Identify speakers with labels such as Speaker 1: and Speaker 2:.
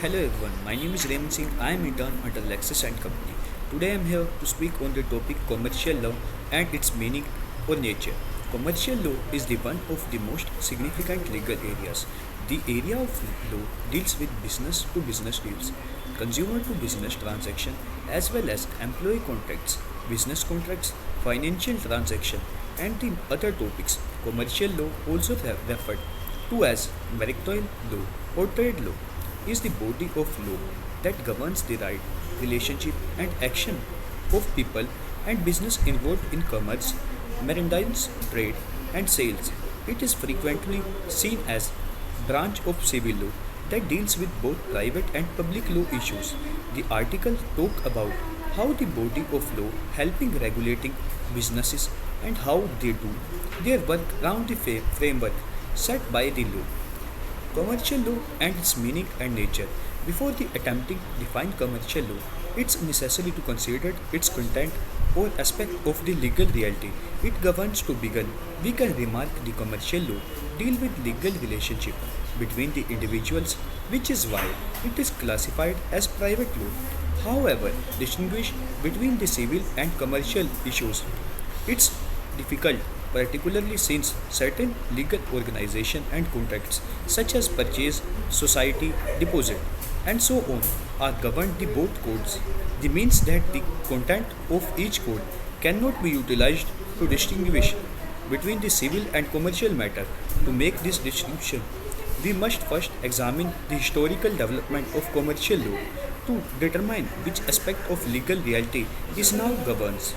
Speaker 1: Hello everyone, my name is Raymond Singh. I am intern under Lexus and Company. Today I am here to speak on the topic commercial law and its meaning or nature. Commercial law is the one of the most significant legal areas. The area of law deals with business to business deals, consumer to business transaction, as well as employee contracts, business contracts, financial transaction, and the other topics. Commercial law, also referred to as maritime law or trade law, is the body of law that governs the right, relationship, and action of people and business involved in commerce, maritime trade, and sales. It is frequently seen as branch of civil law that deals with both private and public law issues. The article talk about how the body of law helping regulating businesses and how they do their work around the framework set by the law. Commercial law and its meaning and nature. Before the attempting define commercial law, it's necessary to consider its content or aspect of the legal reality it governs. To begin, we can remark the commercial law deal with legal relationship between the individuals, which is why it is classified as private law. However, distinguish between the civil and commercial issues. It's difficult, particularly since certain legal organization and contracts, such as purchase, society, deposit, and so on, are governed by both codes. This means that the content of each code cannot be utilized to distinguish between the civil and commercial matter. To make this distinction, we must first examine the historical development of commercial law to determine which aspect of legal reality is now governs.